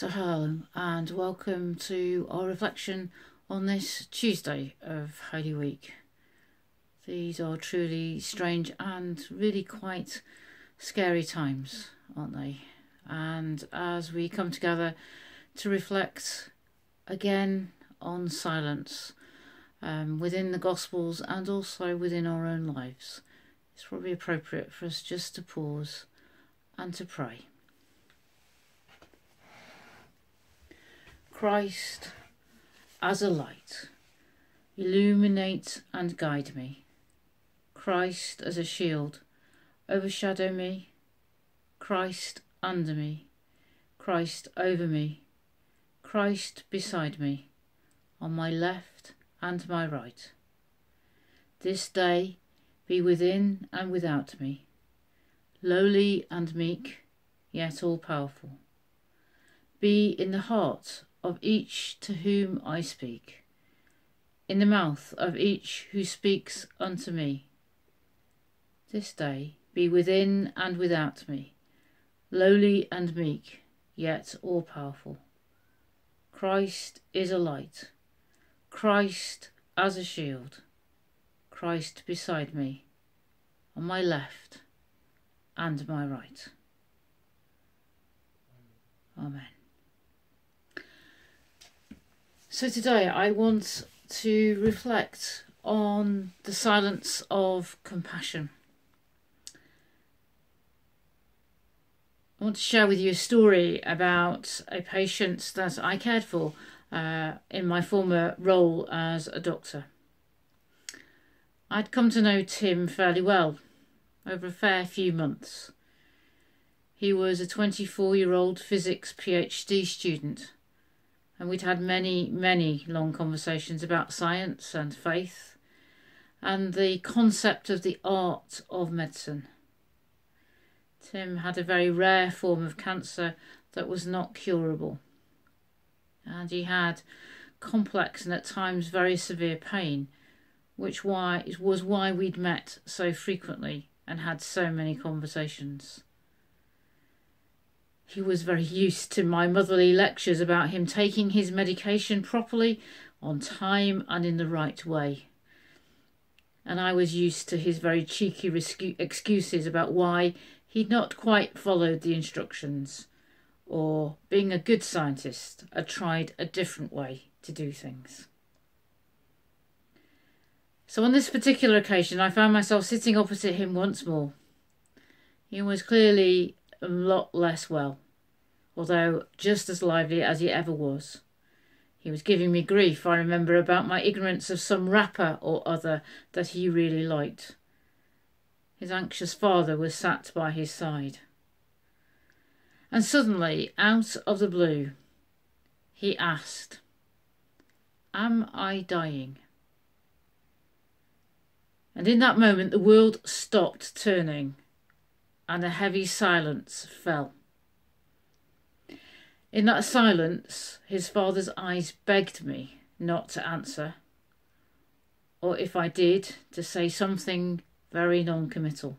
So hello and welcome to our reflection on this Tuesday of Holy Week. These are truly strange and really quite scary times, aren't they? And as we come together to reflect again on silence within the Gospels and also within our own lives, it's probably appropriate for us just to pause and to pray. Christ, as a light, illuminate and guide me. Christ, as a shield, overshadow me. Christ, under me. Christ, over me. Christ, beside me, on my left and my right. This day be within and without me, lowly and meek, yet all-powerful. Be in the heart of each to whom I speak, in the mouth of each who speaks unto me. This day be within and without me, lowly and meek, yet all-powerful. Christ is a light, Christ as a shield, Christ beside me, on my left and my right. Amen. So today I want to reflect on the silence of compassion. I want to share with you a story about a patient that I cared for in my former role as a doctor. I'd come to know Tim fairly well over a fair few months. He was a 24-year-old physics PhD student, and we'd had many long conversations about science and faith and the concept of the art of medicine. Tim had a very rare form of cancer that was not curable, and he had complex and at times very severe pain, which was why we'd met so frequently and had so many conversations. He was very used to my motherly lectures about him taking his medication properly, on time and in the right way. And I was used to his very cheeky excuses about why he'd not quite followed the instructions, or, being a good scientist, had tried a different way to do things. So on this particular occasion I found myself sitting opposite him once more. He was clearly a lot less well, although just as lively as he ever was. He was giving me grief, I remember, about my ignorance of some rapper or other that he really liked. His anxious father was sat by his side. And suddenly, out of the blue, he asked, "Am I dying?" And in that moment the world stopped turning and a heavy silence fell. In that silence, his father's eyes begged me not to answer, or if I did, to say something very non-committal.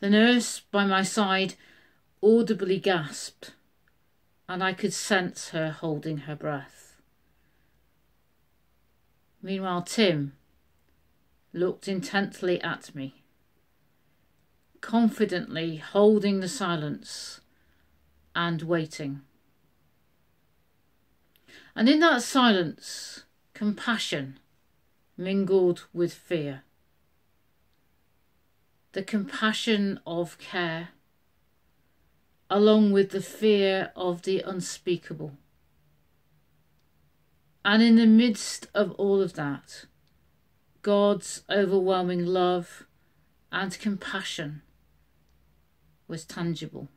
The nurse by my side audibly gasped, and I could sense her holding her breath. Meanwhile, Tim looked intently at me, confidently holding the silence and waiting. And in that silence, compassion mingled with fear. The compassion of care, along with the fear of the unspeakable. And in the midst of all of that, God's overwhelming love and compassion was tangible.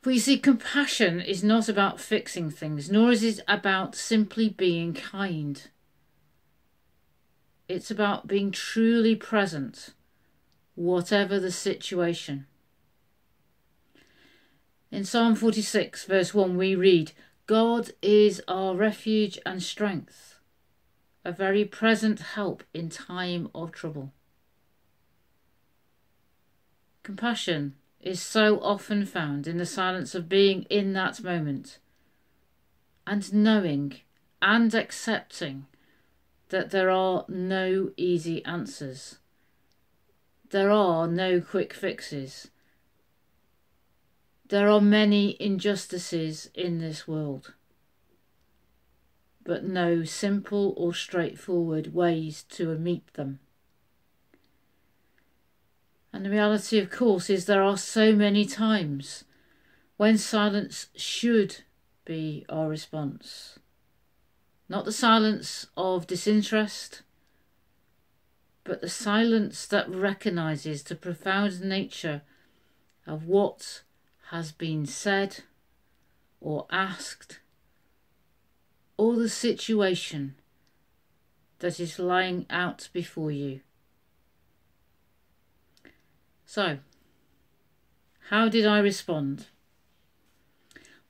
For you see, compassion is not about fixing things, nor is it about simply being kind. It's about being truly present, whatever the situation. In Psalm 46, verse 1, we read, "God is our refuge and strength, a very present help in time of trouble." Compassion is so often found in the silence of being in that moment and knowing and accepting that there are no easy answers. There are no quick fixes. There are many injustices in this world, but no simple or straightforward ways to meet them. And the reality, of course, is there are so many times when silence should be our response. Not the silence of disinterest, but the silence that recognises the profound nature of what has been said or asked, or the situation that is lying out before you. So, how did I respond?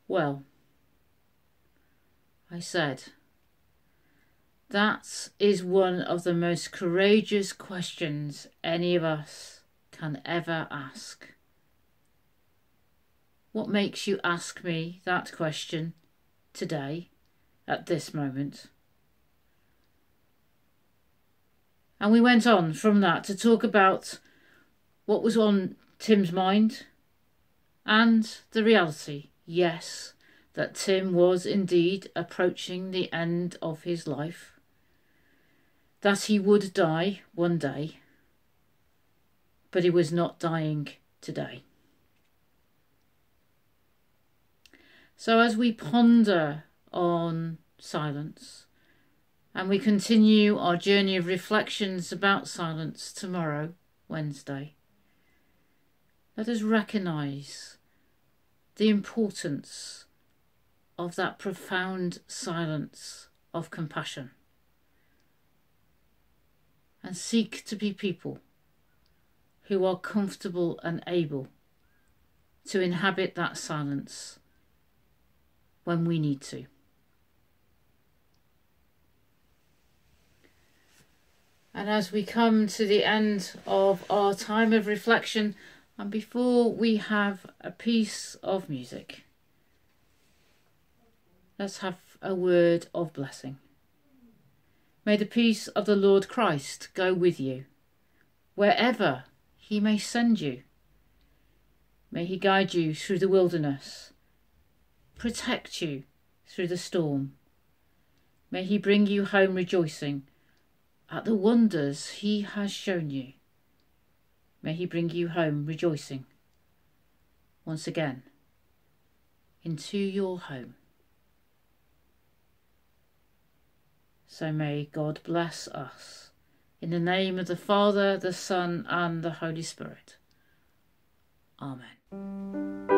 Well, I said, that is one of the most courageous questions any of us can ever ask. What makes you ask me that question today, at this moment? And we went on from that to talk about what was on Tim's mind and the reality, yes, that Tim was indeed approaching the end of his life, that he would die one day, but he was not dying today. So as we ponder on silence and we continue our journey of reflections about silence tomorrow, Wednesday, let us recognise the importance of that profound silence of compassion and seek to be people who are comfortable and able to inhabit that silence when we need to. And as we come to the end of our time of reflection, and before we have a piece of music, let's have a word of blessing. May the peace of the Lord Christ go with you, wherever he may send you. May he guide you through the wilderness, protect you through the storm. May he bring you home rejoicing at the wonders he has shown you. May he bring you home rejoicing once again into your home. So may God bless us. In the name of the Father, the Son, and the Holy Spirit. Amen.